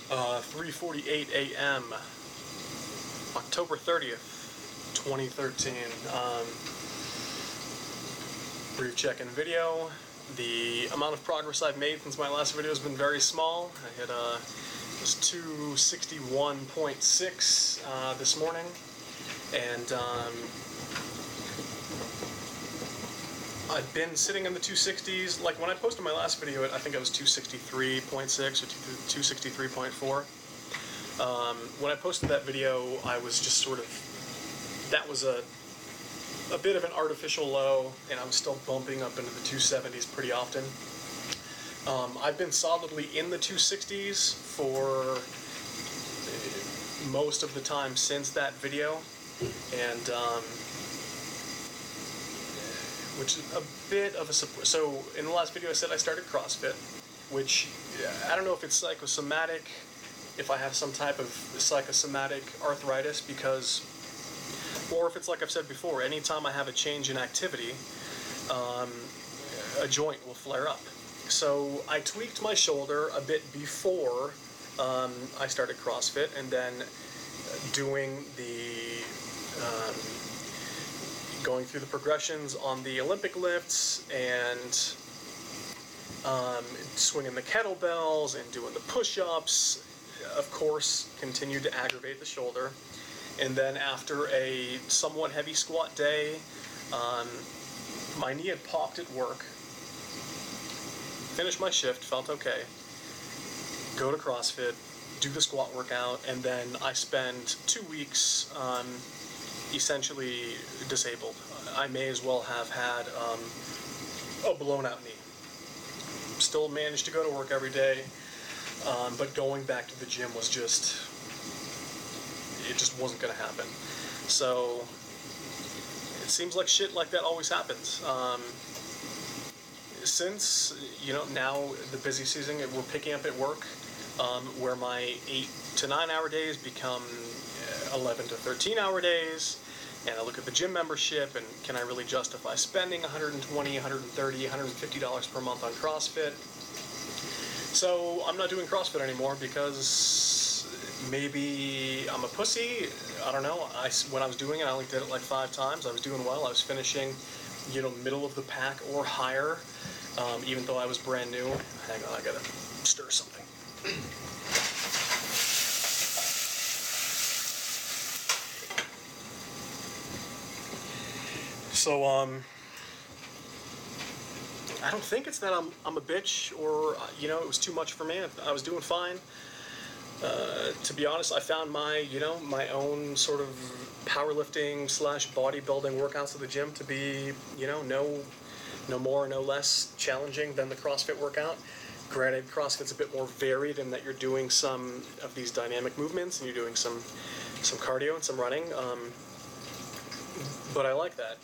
3:48 a.m. October 30th, 2013. Brief check-in video. The amount of progress I've made since my last video has been very small. I hit was 261.6 this morning, and I've been sitting in the 260s. Like when I posted my last video, I think I was 263.6 or 263.4. When I posted that video, I was just sort of, that was a bit of an artificial low, and I'm still bumping up into the 270s pretty often. I've been solidly in the 260s for most of the time since that video, and which is a bit of a support. So in the last video I said I started CrossFit, which I don't know if it's psychosomatic, if I have some type of psychosomatic arthritis, because, or if it's like I've said before, anytime I have a change in activity, a joint will flare up. So I tweaked my shoulder a bit before I started CrossFit, and then doing the going through the progressions on the Olympic lifts, and swinging the kettlebells and doing the push-ups, of course, continued to aggravate the shoulder. And then after a somewhat heavy squat day, my knee had popped at work. Finished my shift, felt okay. Go to CrossFit, do the squat workout, and then I spend 2 weeks essentially disabled. I may as well have had a blown out knee. Still managed to go to work every day, but going back to the gym was just, it just wasn't going to happen. So it seems like shit like that always happens. Since, you know, now the busy season, we're picking up at work, where my 8 to 9 hour days become 11 to 13 hour days, and I look at the gym membership and can I really justify spending $120, $130, $150 per month on CrossFit? So I'm not doing CrossFit anymore because maybe I'm a pussy. I don't know. When I was doing it, I only did it like 5 times. I was doing well. I was finishing, you know, middle of the pack or higher, even though I was brand new. Hang on, I gotta stir something. So, I don't think it's that I'm a bitch, or, you know, it was too much for me. I was doing fine. To be honest, I found my, you know, my own sort of powerlifting / bodybuilding workouts at the gym to be, you know, no more, no less challenging than the CrossFit workout. Granted, CrossFit's a bit more varied in that you're doing some of these dynamic movements and you're doing some cardio and some running. But I like that.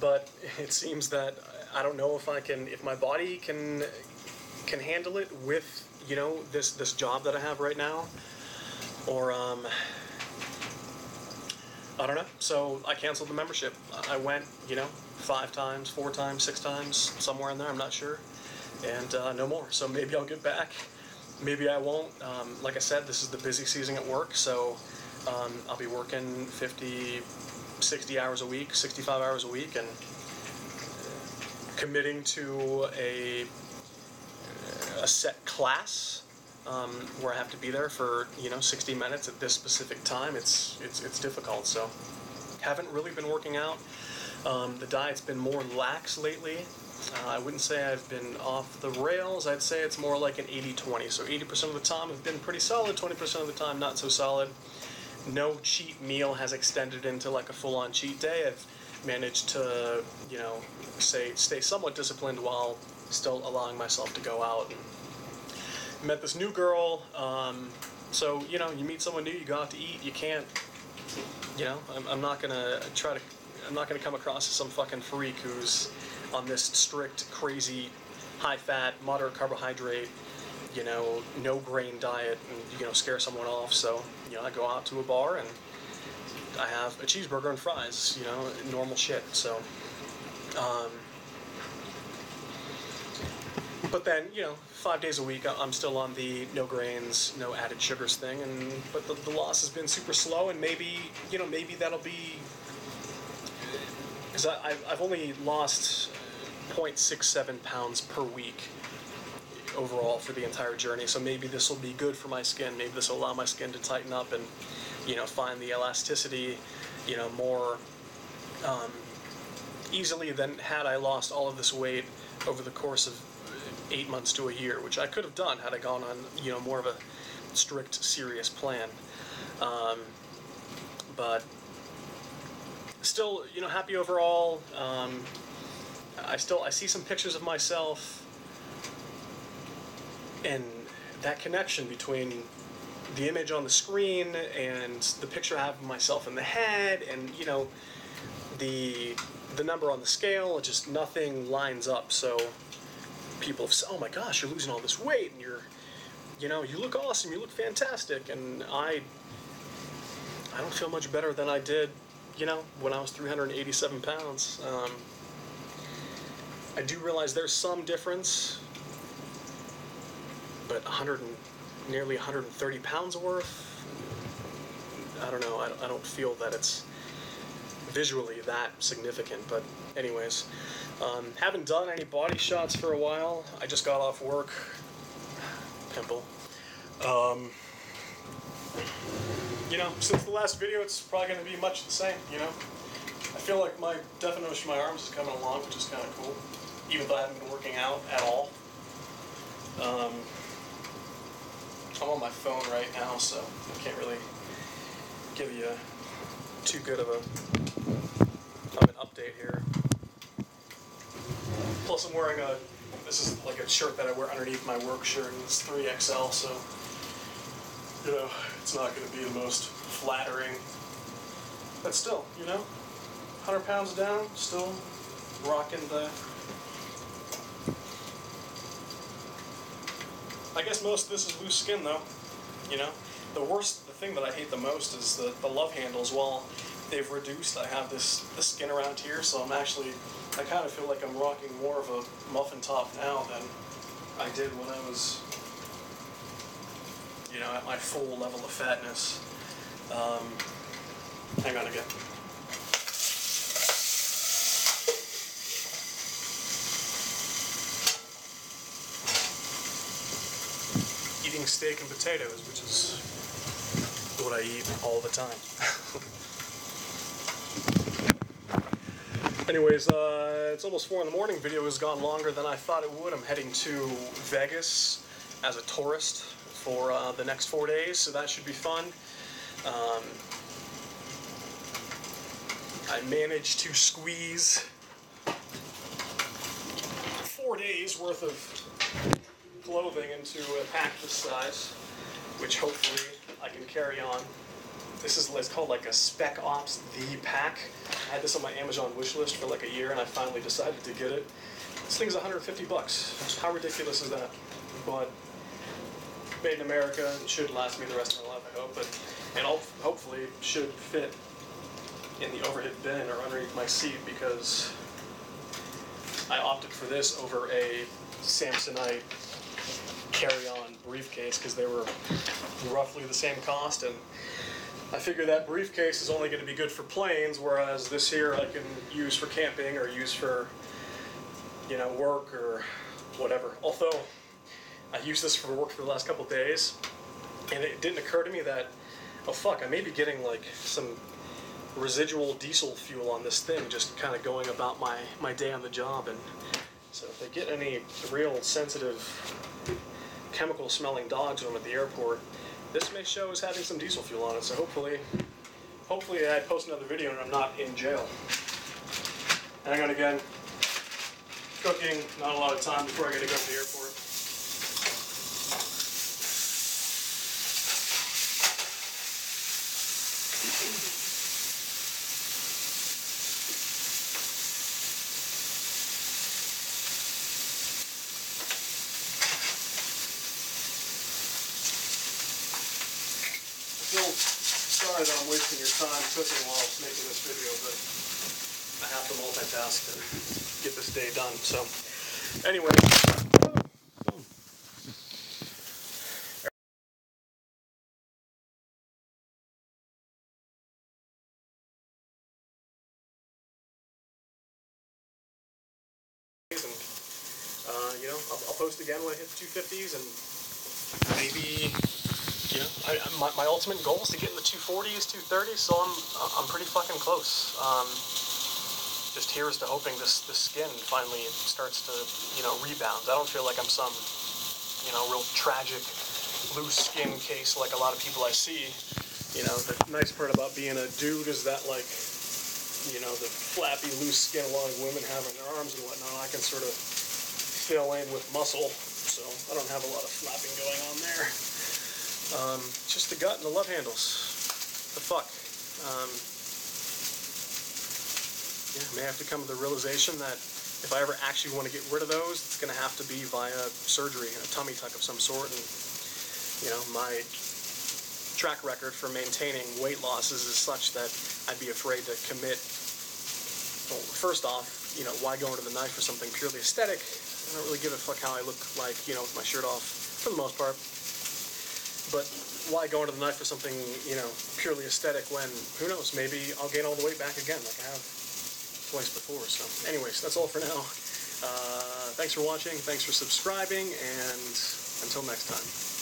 But it seems that I don't know if my body can handle it with, you know, this job that I have right now, or I don't know. So I canceled the membership. I went, you know, 5 times, 4 times, 6 times, somewhere in there. I'm not sure, and no more. So maybe I'll get back. Maybe I won't. Like I said, this is the busy season at work, so I'll be working 50, 60 hours a week, 65 hours a week, and committing to a set class where I have to be there for, you know, 60 minutes at this specific time. It's difficult. So haven't really been working out. The diet's been more lax lately. I wouldn't say I've been off the rails. I'd say it's more like an 80-20. So 80% of the time I've been pretty solid, 20% of the time not so solid. No cheat meal has extended into like a full-on cheat day. I've managed to, you know, stay somewhat disciplined while still allowing myself to go out. And met this new girl. So, you know, you meet someone new, you go out to eat. You can't, you know, I'm not gonna come across as some fucking freak who's on this strict, crazy, high-fat, moderate carbohydrate, you know, no grain diet, and, you know, scare someone off. So, you know, I go out to a bar and I have a cheeseburger and fries, you know, normal shit. So, But then, 5 days a week, I'm still on the no grains, no added sugars thing, but the loss has been super slow, and maybe that'll be, because I've only lost 0.67 pounds per week overall for the entire journey, so maybe this will be good for my skin. Maybe this will allow my skin to tighten up and, find the elasticity, more easily than had I lost all of this weight over the course of 8 months to a year, which I could have done had I gone on, more of a strict, serious plan. But still, happy overall. I see some pictures of myself, and that connection between the image on the screen and the picture I have of myself in the head, and the number on the scale, just nothing lines up. So people have said, "Oh my gosh, you're losing all this weight, and you look awesome, you look fantastic," and I don't feel much better than I did, when I was 387 pounds. I do realize there's some difference, but nearly 130 pounds worth, I don't know, I don't feel that it's visually that significant. But anyways, haven't done any body shots for a while. I just got off work. Pimple. Since the last video, it's probably going to be much the same, I feel like my definition of my arms is coming along, which is kind of cool, even though I haven't been working out at all. I'm on my phone right now, so I can't really give you too good of an update here. Plus, I'm wearing this is like a shirt that I wear underneath my work shirt, and it's 3XL, so, it's not going to be the most flattering. But still, 100 pounds down, still rocking the... I guess most of this is loose skin, though. The thing that I hate the most is the love handles. While they've reduced, I have the skin around here, so I kind of feel like I'm rocking more of a muffin top now than I did when I was, at my full level of fatness. Hang on again. Eating steak and potatoes, which is what I eat all the time. Anyways, it's almost 4 in the morning. Video has gone longer than I thought it would. I'm heading to Vegas as a tourist for the next 4 days, so that should be fun. I managed to squeeze 4 days worth of clothing into a pack this size, which hopefully I can carry on. It's called like a Spec Ops The Pack. I had this on my Amazon wish list for like a year, and I finally decided to get it. This thing's $150. How ridiculous is that? But made in America, it should last me the rest of my life, I hope. And hopefully should fit in the overhead bin or underneath my seat, because I opted for this over a Samsonite carry-on briefcase because they were roughly the same cost, and I figure that briefcase is only going to be good for planes, whereas this here I can use for camping or use for, work or whatever. Although I used this for work for the last couple days, and it didn't occur to me that, oh fuck, I may be getting like some residual diesel fuel on this thing, just kind of going about my day on the job. And so if they get any real sensitive chemical smelling dogs when I'm at the airport, this may show as having some diesel fuel on it. So hopefully I post another video and I'm not in jail. Hang on again. Cooking, not a lot of time before I gotta go to the airport. Sorry that I'm wasting your time cooking while making this video, but I have to multitask to get this day done. So, anyway, and you know, I'll post again when I hit the 250s, and maybe, you know, my ultimate goal is to get in the 240s, 230s, so I'm pretty fucking close. Just here's to hoping the skin finally starts to, you know, rebound. I don't feel like I'm some, you know, real tragic loose skin case like a lot of people I see. You know, the nice part about being a dude is that, like, you know, the flappy loose skin a lot of women have on their arms and whatnot, I can sort of fill in with muscle, so I don't have a lot of flapping going on there. Just the gut and the love handles. The fuck. Yeah, I may have to come to the realization that if I ever actually want to get rid of those, it's going to have to be via surgery, a tummy tuck of some sort. And, you know, my track record for maintaining weight losses is such that I'd be afraid to commit. Well, first off, you know, why go into the knife for something purely aesthetic? I don't really give a fuck how I look like, you know, with my shirt off, for the most part. But why go into the knife for something, you know, purely aesthetic when, who knows, maybe I'll gain all the weight back again like I have twice before. So anyways, that's all for now. Thanks for watching, thanks for subscribing, and until next time.